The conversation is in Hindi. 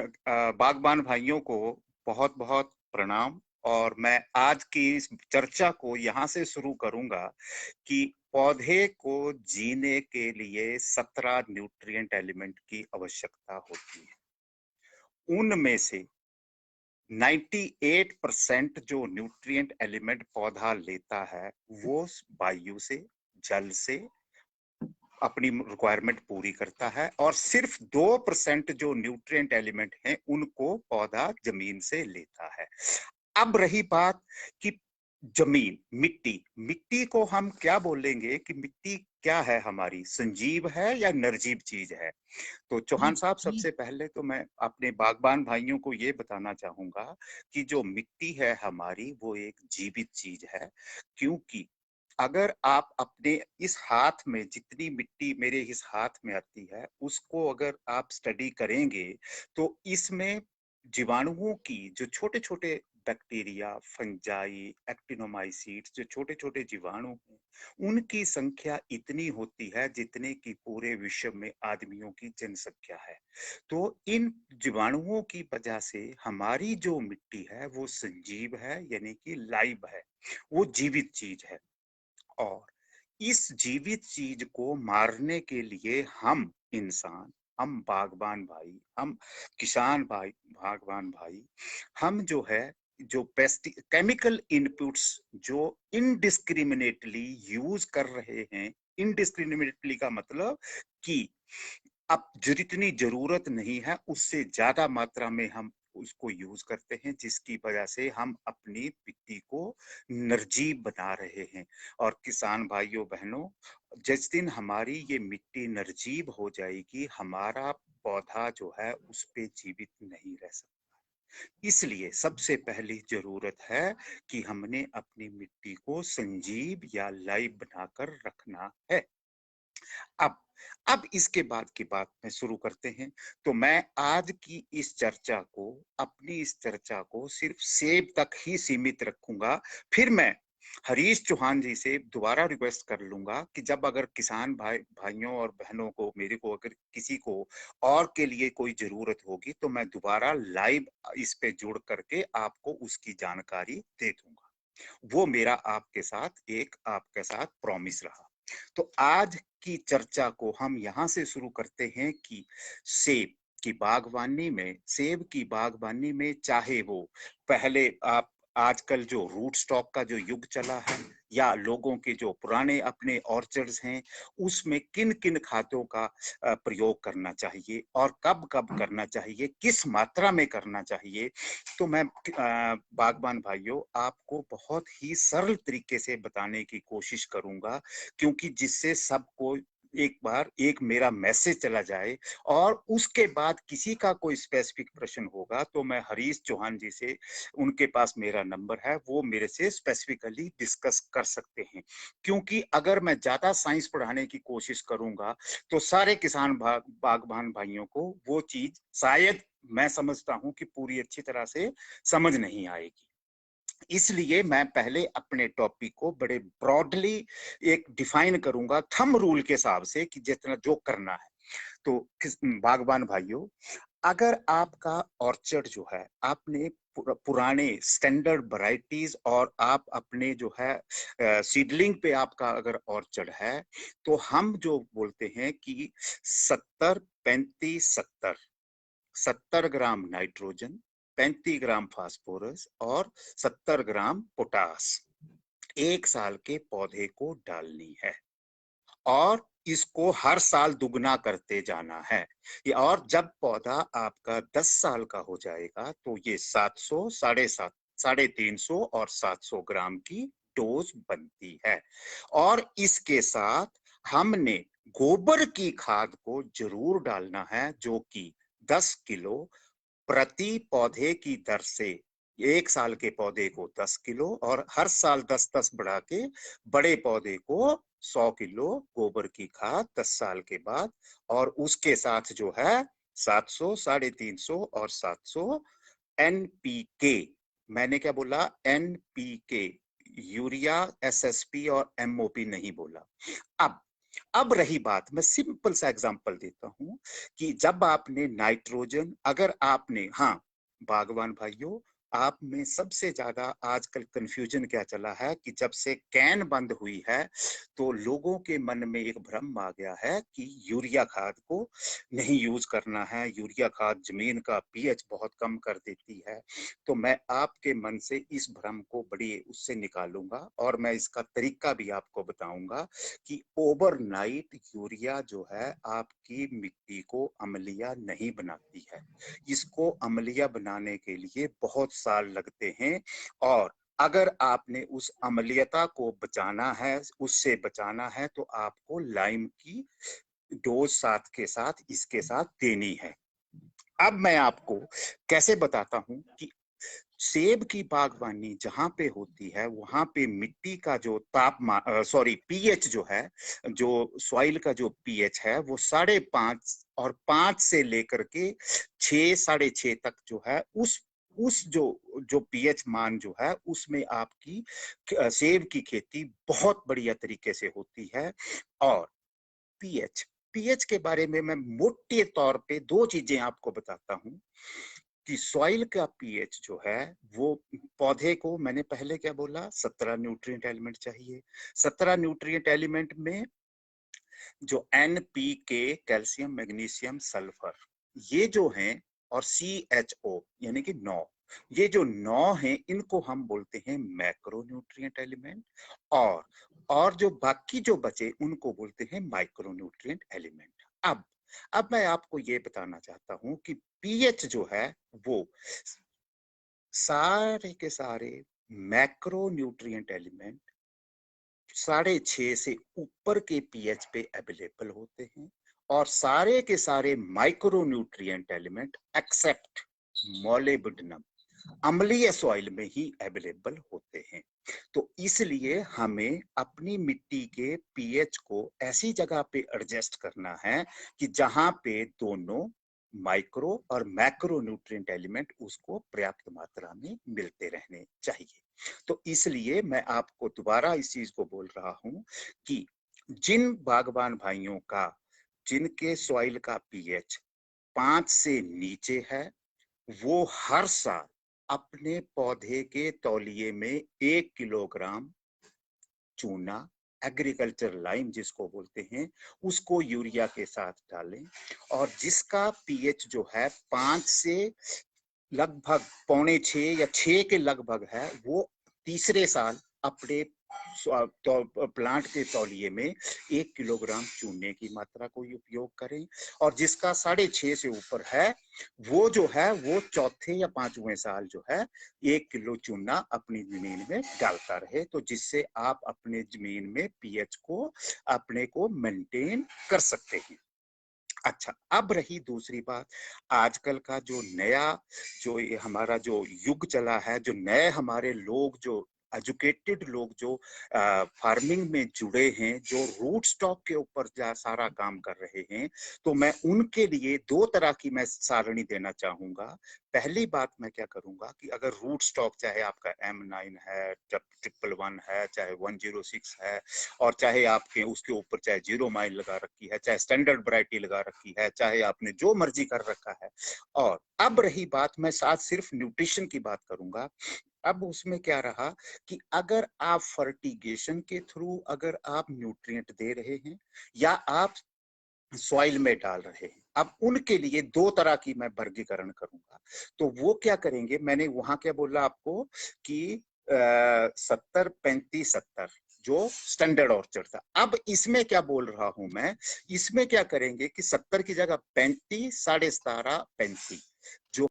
बागबान भाइयों को बहुत बहुत प्रणाम। और मैं आज की इस चर्चा को यहाँ से शुरू करूंगा कि पौधे को जीने के लिए 17 न्यूट्रिएंट एलिमेंट की आवश्यकता होती है। उनमें से 98% जो न्यूट्रिएंट एलिमेंट पौधा लेता है वो वायु से, जल से अपनी रिक्वायरमेंट पूरी करता है, और सिर्फ 2% जो न्यूट्रिएंट एलिमेंट हैं उनको पौधा जमीन से लेता है। अब रही बात कि जमीन, मिट्टी, मिट्टी को हम क्या बोलेंगे कि मिट्टी क्या है, हमारी संजीव है या निर्जीव चीज है? तो चौहान साहब, सबसे पहले तो मैं अपने बागबान भाइयों को ये बताना चाहूंगा कि जो मिट्टी है हमारी, वो एक जीवित चीज है। क्योंकि अगर आप अपने इस हाथ में, जितनी मिट्टी मेरे इस हाथ में आती है, उसको अगर आप स्टडी करेंगे तो इसमें जीवाणुओं की, जो छोटे छोटे बैक्टीरिया, फंजाई, एक्टिनोमाइसीट्स, जो छोटे छोटे जीवाणु हैं, उनकी संख्या इतनी होती है जितने की पूरे विश्व में आदमियों की जनसंख्या है। तो इन जीवाणुओं की वजह से हमारी जो मिट्टी है वो संजीव है, यानी कि लाइव है, वो जीवित चीज है। और इस जीवित चीज को मारने के लिए हम इंसान, हम बागबान भाई, हम किसान भाई, बागबान भाई, हम जो है, जो पेस्टि केमिकल इनपुट्स जो इनडिस्क्रिमिनेटली यूज कर रहे हैं, इनडिस्क्रिमिनेटली का मतलब कि अब जितनी जरूरत नहीं है उससे ज्यादा मात्रा में हम उसको यूज करते हैं, जिसकी वजह से हम अपनी मिट्टी को निर्जीव बना रहे हैं। और किसान भाइयों बहनों, जिस दिन हमारी ये मिट्टी निर्जीव हो जाएगी, हमारा पौधा जो है उस पे जीवित नहीं रह सकता। इसलिए सबसे पहली जरूरत है कि हमने अपनी मिट्टी को संजीव या लाइव बनाकर रखना है। अब अब इसके बाद की बात में शुरू करते हैं। तो मैं आज की इस चर्चा को, अपनी इस चर्चा को सिर्फ सेब तक ही सीमित रखूंगा। फिर मैं हरीश चौहान जी से दोबारा रिक्वेस्ट कर लूंगा कि जब अगर किसान भाइयों और बहनों को, मेरे को अगर किसी को और के लिए कोई जरूरत होगी तो मैं दोबारा लाइव इस पे जुड़ करके आपको उसकी जानकारी दे दूंगा। वो मेरा आपके साथ प्रॉमिस रहा। तो आज की चर्चा को हम यहाँ से शुरू करते हैं कि सेब की बागवानी में चाहे वो पहले आप, आजकल जो रूट स्टॉक का जो युग चला है, या लोगों के जो पुराने अपने ऑर्चर्ड्स हैं, उसमें किन किन खादों का प्रयोग करना चाहिए और कब कब करना चाहिए, किस मात्रा में करना चाहिए। तो मैं बागबान भाइयों आपको बहुत ही सरल तरीके से बताने की कोशिश करूंगा, क्योंकि जिससे सबको एक बार एक मेरा मैसेज चला जाए। और उसके बाद किसी का कोई स्पेसिफिक प्रश्न होगा तो मैं हरीश चौहान जी से, उनके पास मेरा नंबर है, वो मेरे से स्पेसिफिकली डिस्कस कर सकते हैं। क्योंकि अगर मैं ज्यादा साइंस पढ़ाने की कोशिश करूंगा तो सारे किसान बागबान भाइयों को वो चीज शायद, मैं समझता हूं कि पूरी अच्छी तरह से समझ नहीं आएगी। इसलिए मैं पहले अपने टॉपिक को बड़े ब्रॉडली एक डिफाइन करूंगा, थंब रूल के हिसाब से, कि जितना जो करना है। तो बागबान भाइयों, अगर आपका ऑर्चर्ड जो है, आपने पुराने स्टैंडर्ड वैरायटीज, और आप अपने जो है सीडलिंग पे आपका अगर ऑर्चर्ड है, तो हम जो बोलते हैं कि 70-35-70, 70 ग्राम नाइट्रोजन, 35 ग्राम फास्फोरस और 70 ग्राम पोटास एक साल के पौधे को डालनी है। और इसको हर साल दुगना करते जाना है। और जब पौधा आपका 10 साल का हो जाएगा तो ये 700, 750, 350 और 700 ग्राम की डोज बनती है। और इसके साथ हमने गोबर की खाद को जरूर डालना है, जो कि 10 किलो प्रति पौधे की दर से, एक साल के पौधे को 10 किलो और हर साल 10-10 बढ़ा के बड़े पौधे को 100 किलो गोबर की खाद 10 साल के बाद। और उसके साथ जो है 700, 350 और 700 एनपीके, मैंने क्या बोला, एनपीके, यूरिया, एसएसपी और एमओपी नहीं बोला। अब अब रही बात, मैं सिंपल सा एग्जांपल देता हूं कि जब आपने नाइट्रोजन, अगर आपने, हाँ बागवान भाइयों, आप में सबसे ज्यादा आजकल कंफ्यूजन क्या चला है कि जब से कैन बंद हुई है तो लोगों के मन में एक भ्रम आ गया है कि यूरिया खाद को नहीं यूज करना है, यूरिया खाद जमीन का पीएच बहुत कम कर देती है। तो मैं आपके मन से इस भ्रम को बड़ी उससे निकालूंगा और मैं इसका तरीका भी आपको बताऊंगा कि ओवरनाइट यूरिया जो है आपकी मिट्टी को अम्लीय नहीं बनाती है। इसको अम्लीय बनाने के लिए बहुत साल लगते हैं, और अगर आपने उस अम्लीयता को बचाना है, उससे बचाना है, तो आपको लाइम की डोज साथ के साथ इसके साथ देनी है। अब मैं आपको कैसे बताता हूं कि सेब की बागवानी जहां पे होती है वहां पे मिट्टी का जो तापमान, सॉरी पीएच जो है, जो सॉइल का जो पीएच है वो 5.5 और 5 से लेकर के 6, 6.5 तक जो है, उस जो पीएच मान जो है उसमें आपकी सेब की खेती बहुत बढ़िया तरीके से होती है। और पीएच पीएच के बारे में मैं मोटे तौर पे दो चीजें आपको बताता हूं कि सॉइल का पीएच जो है वो, पौधे को मैंने पहले क्या बोला, 17 न्यूट्रिएंट एलिमेंट चाहिए। 17 न्यूट्रिएंट एलिमेंट में जो एनपीके, कैल्शियम, मैग्नीशियम, सल्फर, ये जो हैं, और सीएचओ यानी कि 9, ये जो 9 हैं इनको हम बोलते हैं मैक्रो न्यूट्रिएंट एलिमेंट। और जो बाकी जो बचे उनको बोलते हैं माइक्रो न्यूट्रिएंट एलिमेंट। अब मैं आपको ये बताना चाहता हूं कि पीएच जो है वो सारे के सारे मैक्रो न्यूट्रिएंट एलिमेंट 6.5 से ऊपर के पीएच पे अवेलेबल होते हैं, और सारे के सारे micro nutrient element except molybdenum अम्लीय सॉइल में ही अवेलेबल होते हैं। तो इसलिए हमें अपनी मिट्टी के पीएच को ऐसी जगह पे एडजस्ट करना है कि जहां पे दोनों माइक्रो और मैक्रो न्यूट्रिएंट एलिमेंट उसको पर्याप्त मात्रा में मिलते रहने चाहिए। तो इसलिए मैं आपको दोबारा इस चीज को बोल रहा हूं कि जिन बागवान भाइयों का, जिनके सॉइल का पीएच 5 से नीचे है, वो हर साल अपने पौधे के तौलिए में 1 किलोग्राम चूना, एग्रीकल्चर लाइम जिसको बोलते हैं, उसको यूरिया के साथ डालें। और जिसका पीएच जो है 5 से लगभग 5.25 या 6 के लगभग है, वो तीसरे साल अपने तो प्लांट के तौलिए में 1 किलोग्राम चूने की मात्रा को उपयोग करें। और जिसका 6.5 से ऊपर है, वो जो है वो चौथे या 5वें साल जो है 1 किलो चूना अपनी जमीन में डालता रहे, तो जिससे आप अपने जमीन में पीएच को अपने को मेंटेन कर सकते हैं। अच्छा, अब रही दूसरी बात, आजकल का जो नया, जो ये हमारा जो युग चला है, जो नए हमारे लोग, जो एजुकेटेड लोग जो फार्मिंग में जुड़े हैं, जो रूट स्टॉक के ऊपर सारा काम कर रहे हैं, तो मैं उनके लिए दो तरह की मैं सारणी देना चाहूंगा। पहली बात मैं क्या करूंगा कि अगर रूट स्टॉक चाहे आपका M9 है, 111 है, चाहे 106 है, और चाहे आपके उसके ऊपर चाहे 0 माइल लगा रखी है, चाहे स्टैंडर्ड वैरायटी लगा रखी है, चाहे आपने जो मर्जी कर रखा है। और अब रही बात, मैं साथ सिर्फ न्यूट्रिशन की बात करूंगा। अब उसमें क्या रहा कि अगर आप फर्टिगेशन के थ्रू अगर आप न्यूट्रिएंट दे रहे हैं या आप सॉइल में डाल रहे हैं, अब उनके लिए दो तरह की मैं वर्गीकरण करूंगा। तो वो क्या करेंगे, मैंने वहां क्या बोला आपको कि 70-35-70 जो स्टैंडर्ड ऑर्चर्ड था। अब इसमें क्या बोल रहा हूं मैं, इसमें क्या करेंगे कि 70 की जगह 35, 17.5, 35 जो